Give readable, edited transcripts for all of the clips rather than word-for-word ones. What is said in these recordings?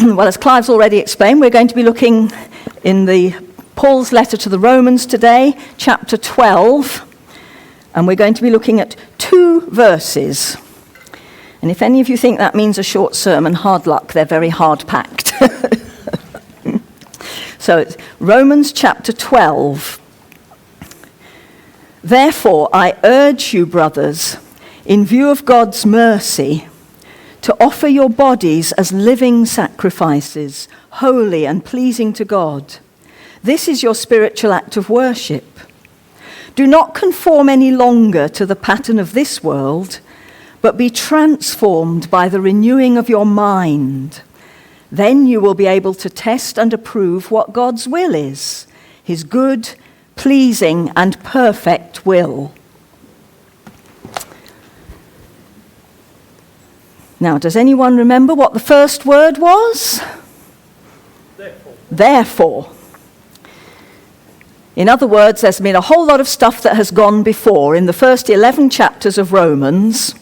well, as Clive's already explained, we're going to be looking in Paul's letter to the Romans today, chapter 12, and we're going to be looking at 2 verses. And if any of you think that means a short sermon, hard luck, they're very hard-packed. So it's Romans chapter 12. Therefore, I urge you, brothers, in view of God's mercy, to offer your bodies as living sacrifices, holy and pleasing to God. This is your spiritual act of worship. Do not conform any longer to the pattern of this world, but be transformed by the renewing of your mind. Then you will be able to test and approve what God's will is, his good, pleasing, and perfect will. Now, does anyone remember what the first word was? Therefore. In other words, there's been a whole lot of stuff that has gone before. In the first 11 chapters of Romans,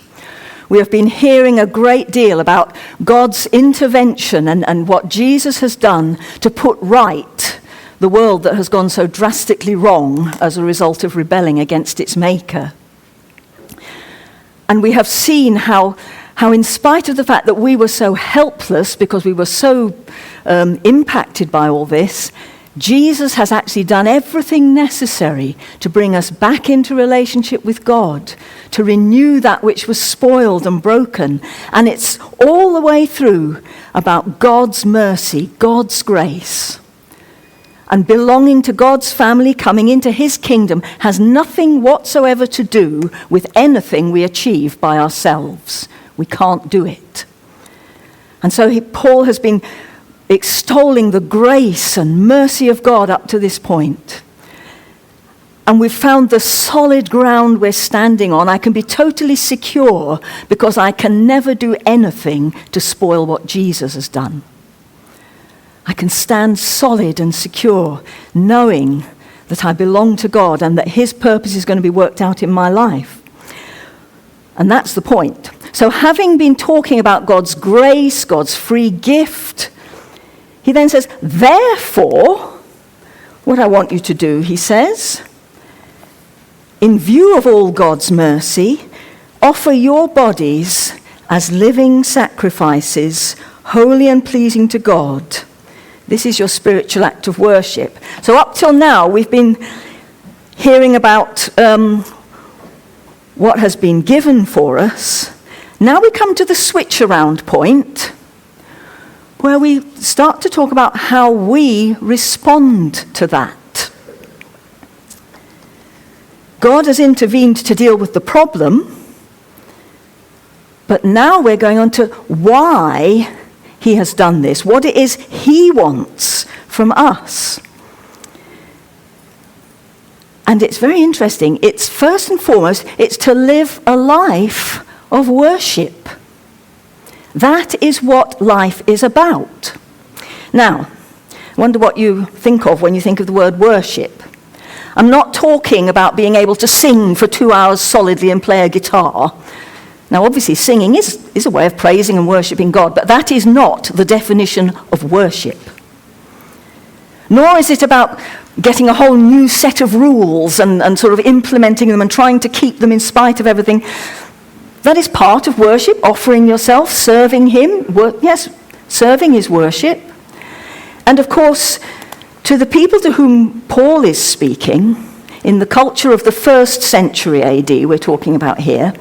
we have been hearing a great deal about God's intervention and what Jesus has done to put right the world that has gone so drastically wrong as a result of rebelling against its maker. And we have seen how in spite of the fact that we were so helpless because we were so impacted by all this, Jesus has actually done everything necessary to bring us back into relationship with God, to renew that which was spoiled and broken. And it's all the way through about God's mercy, God's grace. And belonging to God's family, coming into his kingdom, has nothing whatsoever to do with anything we achieve by ourselves. We can't do it. And so Paul has been extolling the grace and mercy of God up to this point. And we've found the solid ground we're standing on. I can be totally secure because I can never do anything to spoil what Jesus has done. I can stand solid and secure, knowing that I belong to God and that his purpose is going to be worked out in my life. And that's the point. So having been talking about God's grace, God's free gift, he then says, therefore, what I want you to do, he says, in view of all God's mercy, offer your bodies as living sacrifices, holy and pleasing to God. This is your spiritual act of worship. So up till now, we've been hearing about what has been given for us. Now we come to the switch around point, where we start to talk about how we respond to that. God has intervened to deal with the problem, but now we're going on to why he has done this, what it is he wants from us. And it's very interesting. It's first and foremost, it's to live a life of worship. That is what life is about. Now, I wonder what you think of when you think of the word worship. I'm not talking about being able to sing for 2 hours solidly and play a guitar. Now, obviously, singing is a way of praising and worshipping God, but that is not the definition of worship. Nor is it about getting a whole new set of rules and sort of implementing them and trying to keep them in spite of everything. That is part of worship, offering yourself, serving him. Yes, serving is worship. And of course, to the people to whom Paul is speaking, in the culture of the 1st century AD we're talking about here,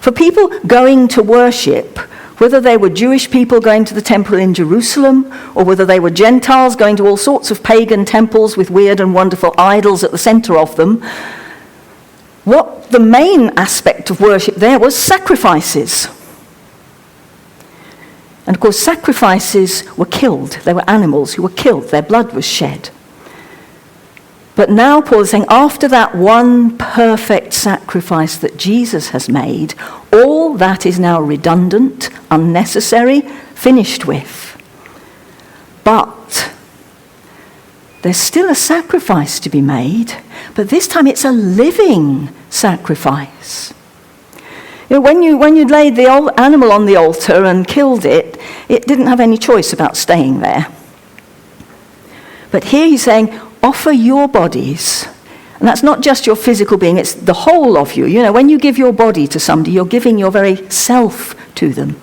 for people going to worship, whether they were Jewish people going to the temple in Jerusalem, or whether they were Gentiles going to all sorts of pagan temples with weird and wonderful idols at the center of them, what the main aspect of worship there was sacrifices. And of course, sacrifices were killed. They were animals who were killed. Their blood was shed. But now Paul is saying, after that one perfect sacrifice that Jesus has made, all that is now redundant, unnecessary, finished with. But there's still a sacrifice to be made, but this time it's a living sacrifice. When you laid the animal on the altar and killed it, it didn't have any choice about staying there. But here he's saying, offer your bodies. And that's not just your physical being, it's the whole of you. When you give your body to somebody, you're giving your very self to them.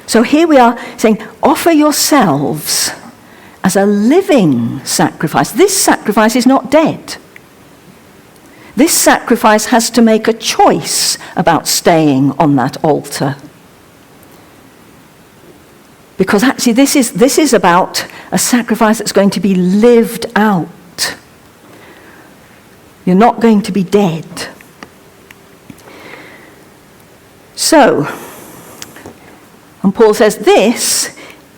So here we are saying, offer yourselves as a living sacrifice. This sacrifice is not dead. This sacrifice has to make a choice about staying on that altar. Because actually this is about a sacrifice that's going to be lived out. You're not going to be dead. So, and Paul says this,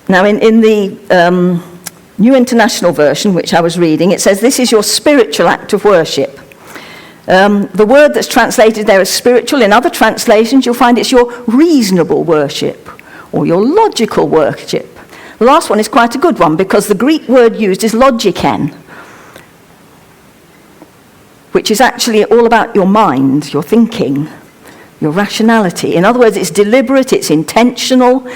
now in the New International Version, which I was reading, it says this is your spiritual act of worship. The word that's translated there as spiritual, in other translations you'll find it's your reasonable worship or your logical worship. The last one is quite a good one because the Greek word used is logiken, which is actually all about your mind, your thinking, your rationality. In other words, it's deliberate, it's intentional.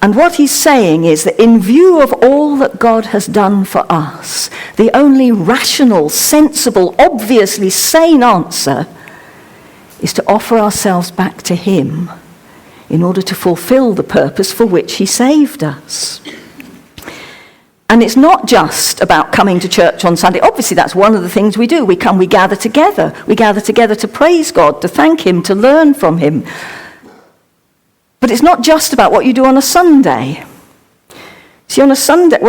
And what he's saying is that in view of all that God has done for us, the only rational, sensible, obviously sane answer is to offer ourselves back to him in order to fulfill the purpose for which he saved us. And it's not just about coming to church on Sunday. Obviously, that's one of the things we do. We gather together. We gather together to praise God, to thank him, to learn from him. But it's not just about what you do on a Sunday. See, on a Sunday,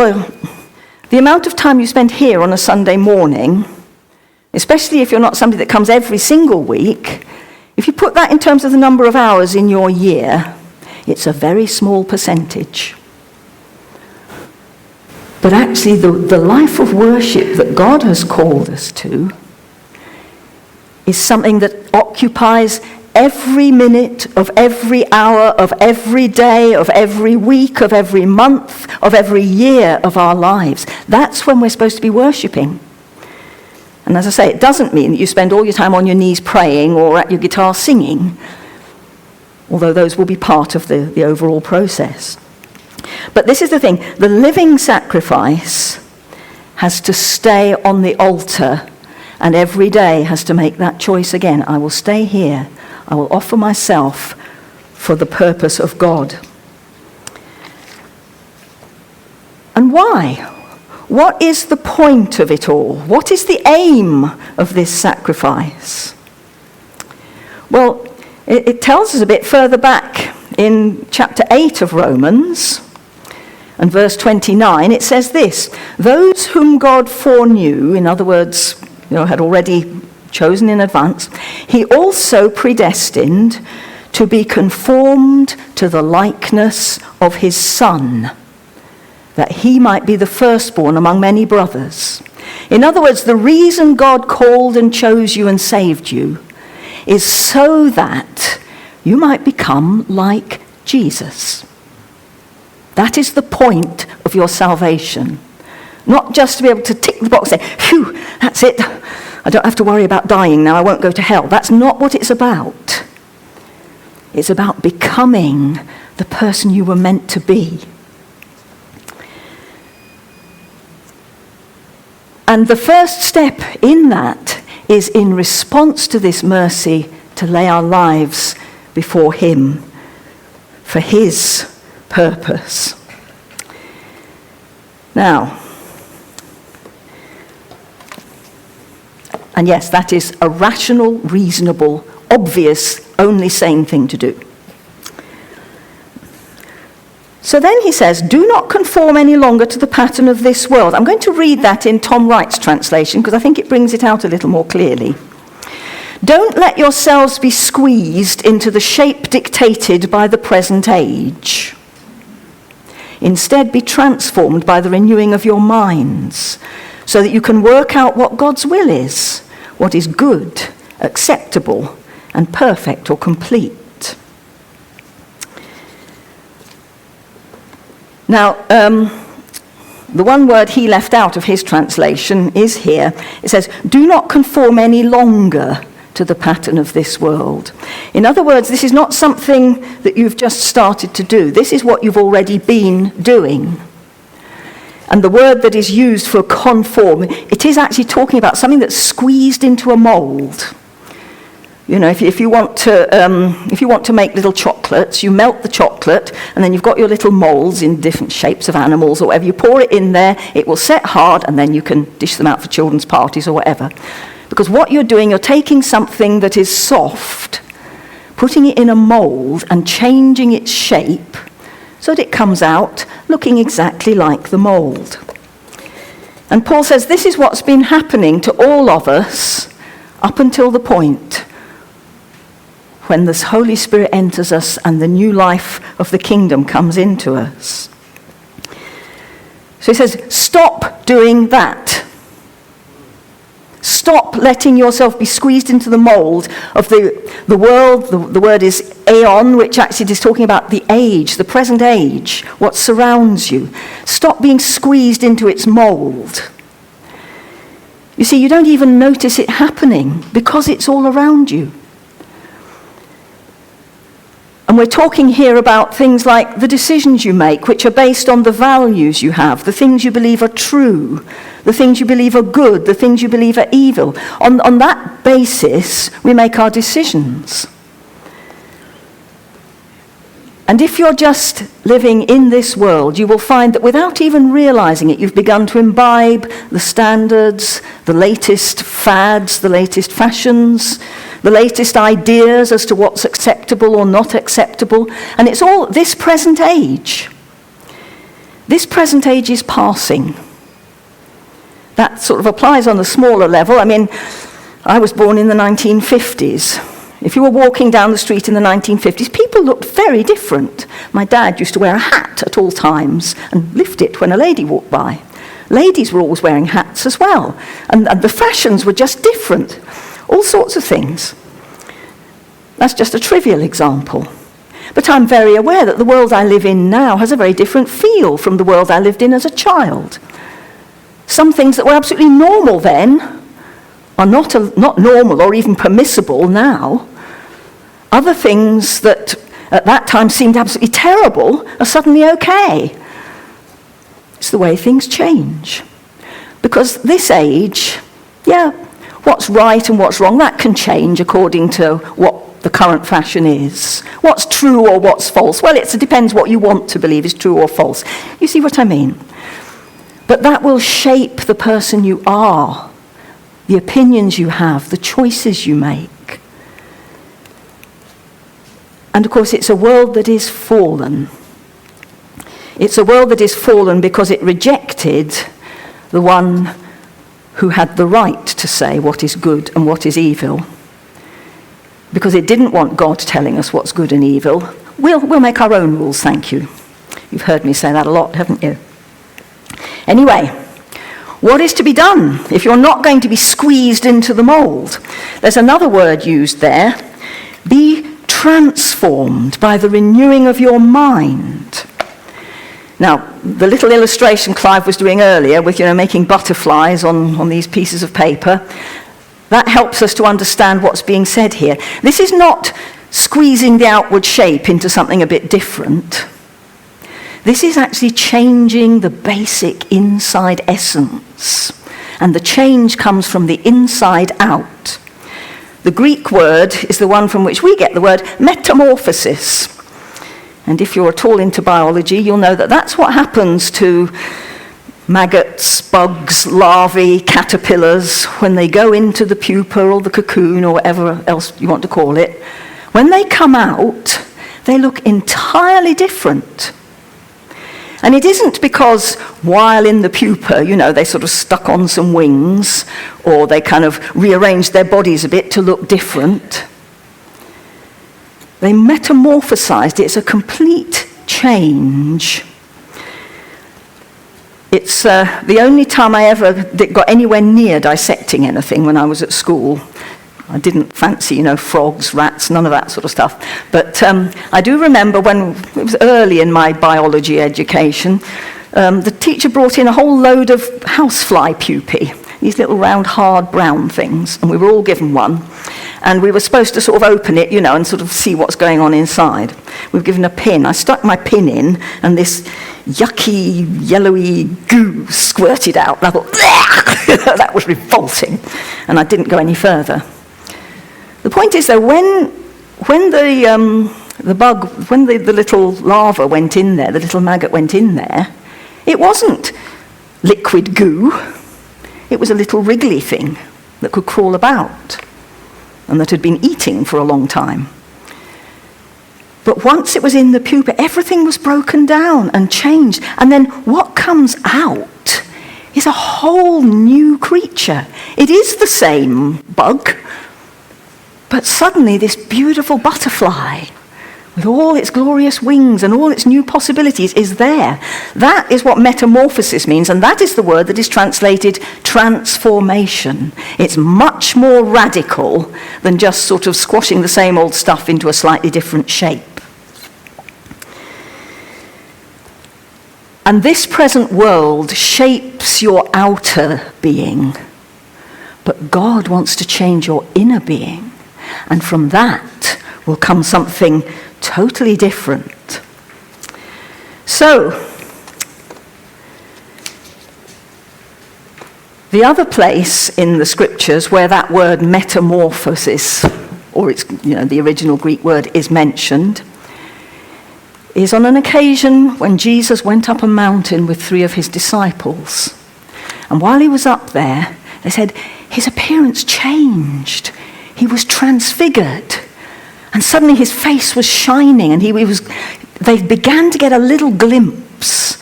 the amount of time you spend here on a Sunday morning, especially if you're not somebody that comes every single week, if you put that in terms of the number of hours in your year, it's a very small percentage. But actually, the life of worship that God has called us to is something that occupies every minute of every hour of every day of every week of every month of every year of our lives. That's when we're supposed to be worshipping. And as I say, it doesn't mean that you spend all your time on your knees praying or at your guitar singing, although those will be part of the overall process. But this is the thing, the living sacrifice has to stay on the altar, and every day has to make that choice again. I will stay here. I will offer myself for the purpose of God. And why? What is the point of it all? What is the aim of this sacrifice? Well, it tells us a bit further back in chapter 8 of Romans, and verse 29, it says this, those whom God foreknew, in other words, had already chosen in advance, he also predestined to be conformed to the likeness of his Son, that he might be the firstborn among many brothers. In other words, the reason God called and chose you and saved you is so that you might become like Jesus. That is the point of your salvation. Not just to be able to tick the box and say, phew, that's it. I don't have to worry about dying now. I won't go to hell. That's not what it's about. It's about becoming the person you were meant to be. And the first step in that is in response to this mercy to lay our lives before him for his purpose. Now, and yes, that is a rational, reasonable, obvious, only sane thing to do. So then he says, do not conform any longer to the pattern of this world. I'm going to read that in Tom Wright's translation because I think it brings it out a little more clearly. Don't let yourselves be squeezed into the shape dictated by the present age. Instead, be transformed by the renewing of your minds so that you can work out what God's will is, what is good, acceptable, and perfect or complete. Now, the one word he left out of his translation is here. It says, do not conform any longer to the pattern of this world. In other words, this is not something that you've just started to do. This is what you've already been doing. And the word that is used for conform, it is actually talking about something that's squeezed into a mold. You know, if you want to make little chocolates, you melt the chocolate, and then you've got your little molds in different shapes of animals or whatever. You pour it in there, it will set hard, and then you can dish them out for children's parties or whatever. Because what you're doing, you're taking something that is soft, putting it in a mold and changing its shape so that it comes out looking exactly like the mold. And Paul says this is what's been happening to all of us up until the point when the Holy Spirit enters us and the new life of the kingdom comes into us. So he says, stop doing that. Stop letting yourself be squeezed into the mold of the world. The word is aeon, which actually is talking about the age, the present age, what surrounds you. Stop being squeezed into its mold. You see, you don't even notice it happening because it's all around you. And we're talking here about things like the decisions you make, which are based on the values you have, the things you believe are true, the things you believe are good, the things you believe are evil. On that basis, we make our decisions. And if you're just living in this world, you will find that without even realizing it, you've begun to imbibe the standards, the latest fads, the latest fashions, the latest ideas as to what's acceptable or not acceptable. And it's all this present age. This present age is passing. That sort of applies on a smaller level. I mean, I was born in the 1950s. If you were walking down the street in the 1950s, people looked very different. My dad used to wear a hat at all times and lift it when a lady walked by. Ladies were always wearing hats as well. And the fashions were just different. All sorts of things. That's just a trivial example. But I'm very aware that the world I live in now has a very different feel from the world I lived in as a child. Some things that were absolutely normal then are not normal or even permissible now. Other things that at that time seemed absolutely terrible are suddenly okay. It's the way things change. Because this age, what's right and what's wrong, that can change according to what the current fashion is. What's true or what's false? Well, it depends what you want to believe is true or false. You see what I mean? But that will shape the person you are, the opinions you have, the choices you make. And of course, it's a world that is fallen. It's a world that is fallen because it rejected the one who had the right to say what is good and what is evil. Because it didn't want God telling us what's good and evil. We'll make our own rules, thank you. You've heard me say that a lot, haven't you? Anyway, what is to be done if you're not going to be squeezed into the mold? There's another word used there. Be transformed by the renewing of your mind. Now, the little illustration Clive was doing earlier with, making butterflies on these pieces of paper, that helps us to understand what's being said here. This is not squeezing the outward shape into something a bit different. This is actually changing the basic inside essence. And the change comes from the inside out. The Greek word is the one from which we get the word metamorphosis. And if you're at all into biology, you'll know that that's what happens to maggots, bugs, larvae, caterpillars, when they go into the pupa or the cocoon or whatever else you want to call it. When they come out, they look entirely different. And it isn't because while in the pupa, they sort of stuck on some wings or they kind of rearranged their bodies a bit to look different. They metamorphosized. It's a complete change. It's the only time I ever got anywhere near dissecting anything when I was at school. I didn't fancy, frogs, rats, none of that sort of stuff. But I do remember when it was early in my biology education, the teacher brought in a whole load of housefly pupae, these little round, hard brown things, and we were all given one. And we were supposed to sort of open it, and sort of see what's going on inside. We were given a pin. I stuck my pin in, and this yucky, yellowy goo squirted out. And I thought, that was revolting. And I didn't go any further. The point is, though, when the bug, when the little larva went in there, the little maggot went in there, it wasn't liquid goo. It was a little wriggly thing that could crawl about and that had been eating for a long time. But once it was in the pupa, everything was broken down and changed. And then what comes out is a whole new creature. It is the same bug, but suddenly this beautiful butterfly with all its glorious wings and all its new possibilities is there. That is what metamorphosis means, and that is the word that is translated transformation. It's much more radical than just sort of squashing the same old stuff into a slightly different shape. And this present world shapes your outer being, but God wants to change your inner being, and from that will come something totally different. So, the other place in the scriptures where that word metamorphosis, or it's the original Greek word, is mentioned, is on an occasion when Jesus went up a mountain with 3 of his disciples. And while he was up there, they said his appearance changed. He was transfigured. And suddenly his face was shining, and they began to get a little glimpse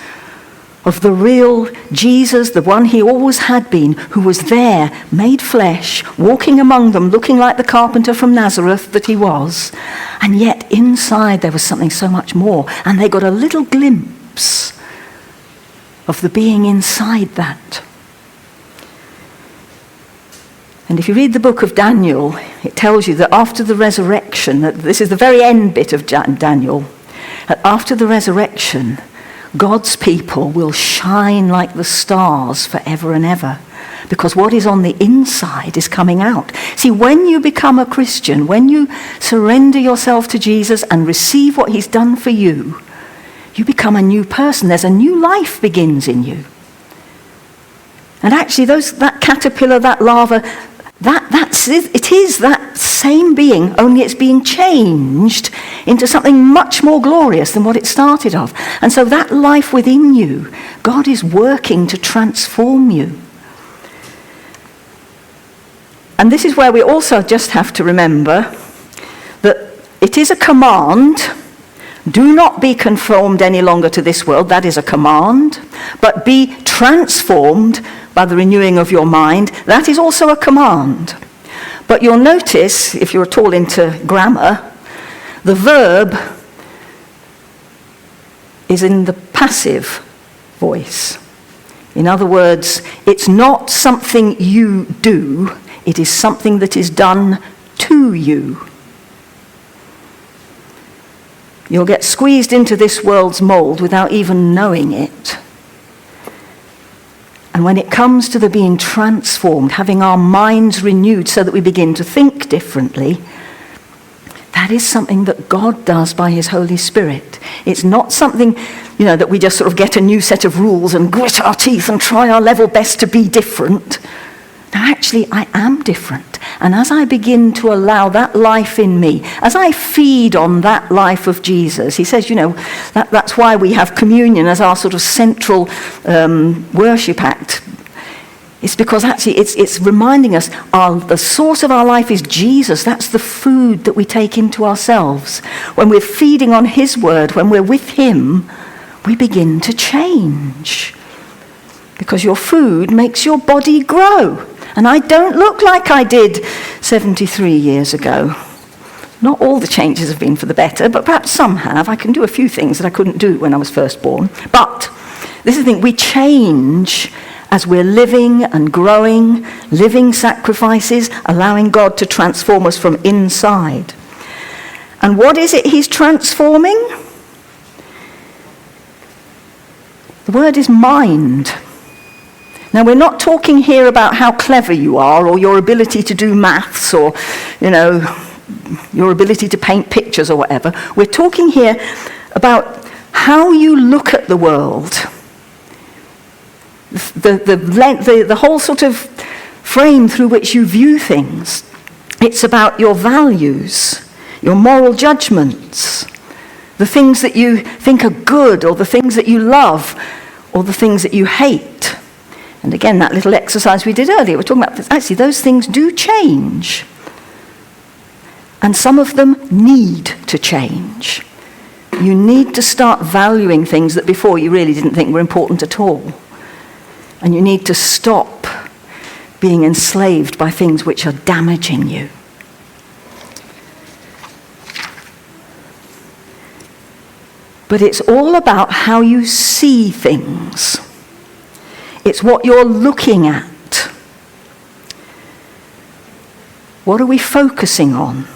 of the real Jesus, the one he always had been, who was there, made flesh, walking among them, looking like the carpenter from Nazareth that he was. And yet inside there was something so much more, and they got a little glimpse of the being inside that. And if you read the book of Daniel, it tells you that after the resurrection, that this is the very end bit of Daniel, that after the resurrection, God's people will shine like the stars forever and ever, because what is on the inside is coming out. See, when you become a Christian, when you surrender yourself to Jesus and receive what he's done for you, you become a new person. There's a new life begins in you. And actually, that caterpillar, that larva, it is that same being, only it's being changed into something much more glorious than what it started off. And so that life within you, God is working to transform you. And this is where we also just have to remember that it is a command. Do not be conformed any longer to this world. That is a command. But be transformed by the renewing of your mind. That is also a command. But you'll notice, if you're at all into grammar, the verb is in the passive voice. In other words, it's not something you do, it is something that is done to you. You'll get squeezed into this world's mold without even knowing it. And when it comes to the being transformed, having our minds renewed so that we begin to think differently, that is something that God does by his Holy Spirit. It's not something, that we just sort of get a new set of rules and grit our teeth and try our level best to be different. No, actually, I am different. And as I begin to allow that life in me, as I feed on that life of Jesus, he says, that's why we have communion as our sort of central worship act. It's because actually it's reminding us the source of our life is Jesus. That's the food that we take into ourselves. When we're feeding on his word, when we're with him, we begin to change. Because your food makes your body grow. And I don't look like I did 73 years ago. Not all the changes have been for the better, but perhaps some have. I can do a few things that I couldn't do when I was first born. But this is the thing, we change as we're living and growing, living sacrifices, allowing God to transform us from inside. And what is it he's transforming? The word is mind. Now, we're not talking here about how clever you are or your ability to do maths or, your ability to paint pictures or whatever. We're talking here about how you look at the world. The whole sort of frame through which you view things. It's about your values, your moral judgments, the things that you think are good or the things that you love or the things that you hate. And again, that little exercise we did earlier, we're talking about actually those things do change. And some of them need to change. You need to start valuing things that before you really didn't think were important at all. And you need to stop being enslaved by things which are damaging you. But it's all about how you see things. It's what you're looking at. What are we focusing on?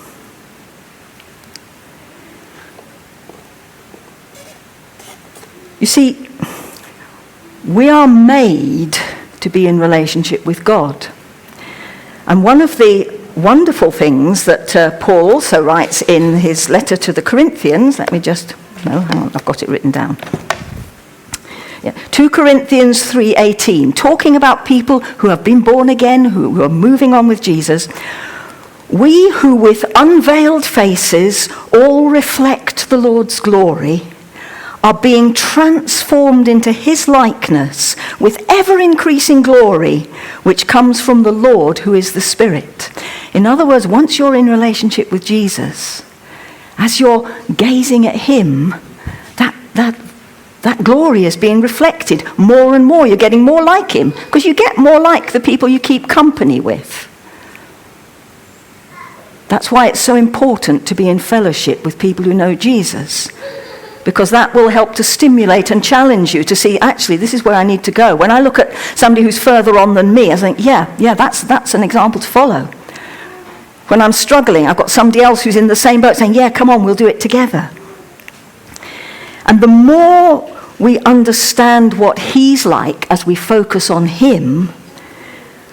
You see, we are made to be in relationship with God. And one of the wonderful things that Paul also writes in his letter to the Corinthians, hang on, I've got it written down. 2 Corinthians 3:18, talking about people who have been born again, who are moving on with Jesus. We who with unveiled faces all reflect the Lord's glory are being transformed into his likeness with ever-increasing glory, which comes from the Lord who is the Spirit. In other words, once you're in relationship with Jesus, as you're gazing at him, that glory is being reflected more and more. You're getting more like him because you get more like the people you keep company with. That's why it's so important to be in fellowship with people who know Jesus, because that will help to stimulate and challenge you to see, actually, this is where I need to go. When I look at somebody who's further on than me, I think, yeah, that's an example to follow. When I'm struggling, I've got somebody else who's in the same boat saying, yeah, come on, we'll do it together. And the more we understand what he's like as we focus on him,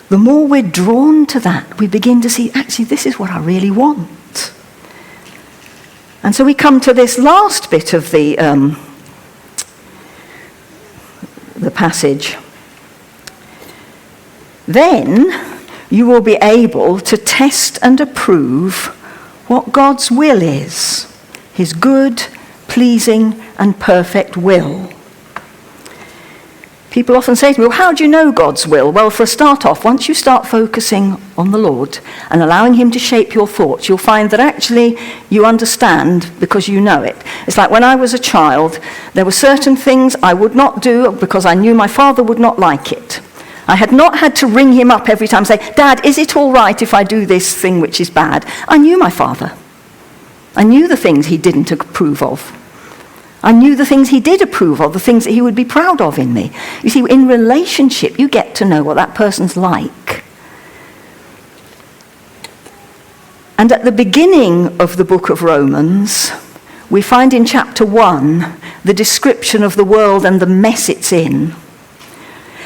the more we're drawn to that. We begin to see, actually, this is what I really want. And so we come to this last bit of the passage. Then you will be able to test and approve what God's will is, his good, pleasing, and perfect will. People often say to me, well, how do you know God's will? Well, for a start off, once you start focusing on the Lord and allowing him to shape your thoughts, you'll find that actually you understand because you know it. It's like when I was a child, there were certain things I would not do because I knew my father would not like it. I had not had to ring him up every time and say, Dad, is it all right if I do this thing which is bad? I knew my father. I knew the things he didn't approve of. I knew the things he did approve of, the things that he would be proud of in me. You see, in relationship, you get to know what that person's like. And at the beginning of the book of Romans, we find in chapter 1 the description of the world and the mess it's in.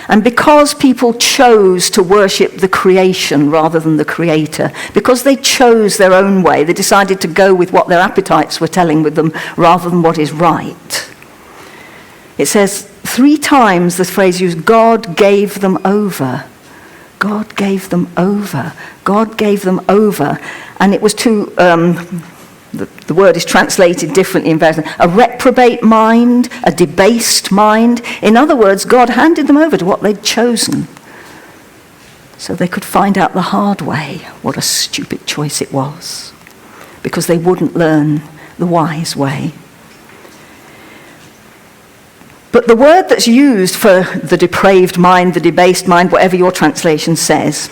And because people chose to worship the creation rather than the creator, because they chose their own way, they decided to go with what their appetites were telling with them rather than what is right. It says 3 times the phrase used, God gave them over. God gave them over. God gave them over. And it was to, the word is translated differently in various, a reprobate mind, a debased mind. In other words, God handed them over to what they'd chosen so they could find out the hard way what a stupid choice it was, because they wouldn't learn the wise way. But the word that's used for the depraved mind, the debased mind, whatever your translation says,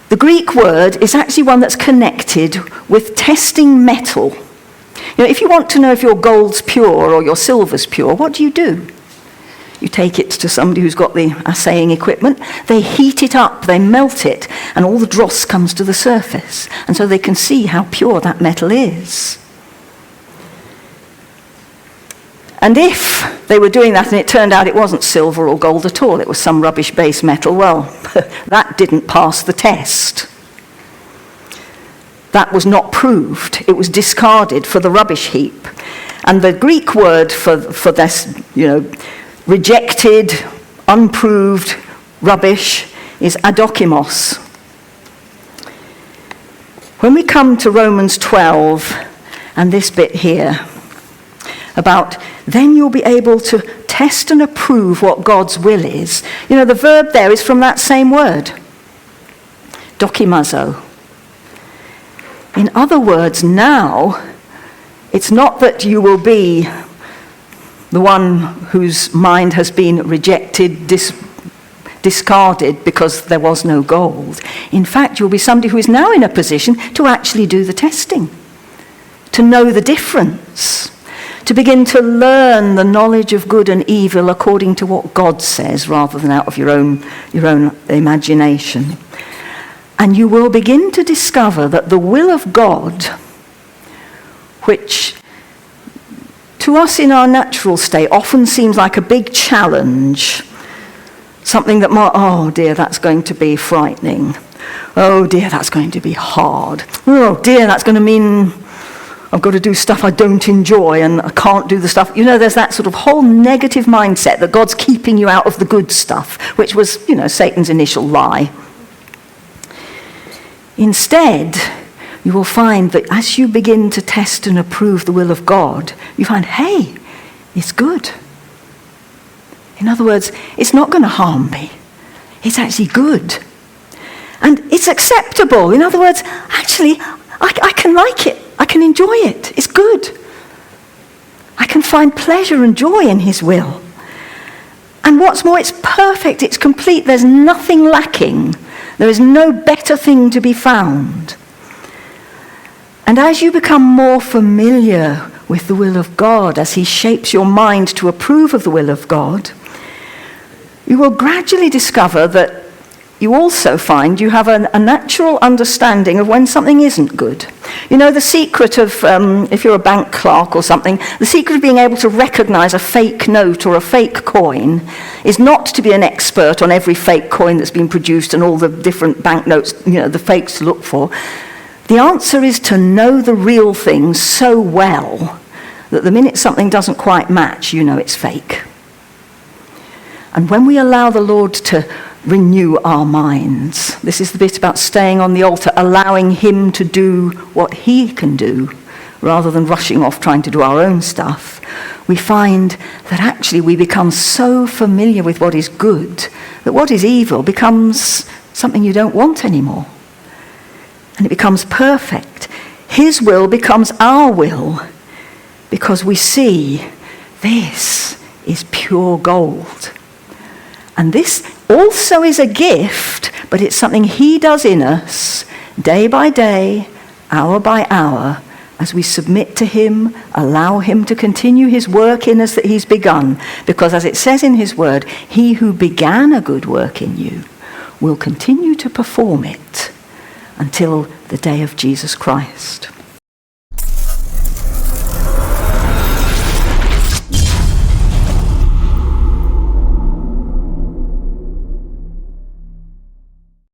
the Greek word is actually one that's connected with testing metal. You know, if you want to know if your gold's pure or your silver's pure, what do? You take it to somebody who's got the assaying equipment, they heat it up, they melt it, and all the dross comes to the surface. And so they can see how pure that metal is. And if they were doing that and it turned out it wasn't silver or gold at all, it was some rubbish base metal, well, that didn't pass the test. That was not proved. It was discarded for the rubbish heap. And the Greek word for this, rejected, unproved rubbish is adokimos. When we come to Romans 12 and this bit here about then you'll be able to test and approve what God's will is. The verb there is from that same word, dokimazo. In other words, now, it's not that you will be the one whose mind has been rejected, discarded because there was no gold. In fact, you'll be somebody who is now in a position to actually do the testing, to know the difference, to begin to learn the knowledge of good and evil according to what God says rather than out of your own imagination. And you will begin to discover that the will of God, which to us in our natural state often seems like a big challenge, something that oh dear, that's going to be frightening. Oh dear, that's going to be hard. Oh dear, that's going to mean I've got to do stuff I don't enjoy and I can't do the stuff. There's that sort of whole negative mindset that God's keeping you out of the good stuff, which was, Satan's initial lie. Instead, you will find that as you begin to test and approve the will of God, you find, hey, it's good. In other words, it's not going to harm me. It's actually good. And it's acceptable. In other words, actually, I can like it. I can enjoy it. It's good. I can find pleasure and joy in his will. And what's more, it's perfect. It's complete. There's nothing lacking. There is no better thing to be found. And as you become more familiar with the will of God, as he shapes your mind to approve of the will of God, you will gradually discover that you also find you have a natural understanding of when something isn't good. The secret of, if you're a bank clerk or something, the secret of being able to recognize a fake note or a fake coin is not to be an expert on every fake coin that's been produced and all the different banknotes, the fakes to look for. The answer is to know the real thing so well that the minute something doesn't quite match, it's fake. And when we allow the Lord to renew our minds, this is the bit about staying on the altar, allowing him to do what he can do, rather than rushing off trying to do our own stuff, we find that actually we become so familiar with what is good that what is evil becomes something you don't want anymore. And it becomes perfect. His will becomes our will because we see this is pure gold. And this also is a gift, but it's something he does in us day by day, hour by hour, as we submit to him, allow him to continue his work in us that he's begun. Because as it says in his word, he who began a good work in you will continue to perform it until the day of Jesus Christ.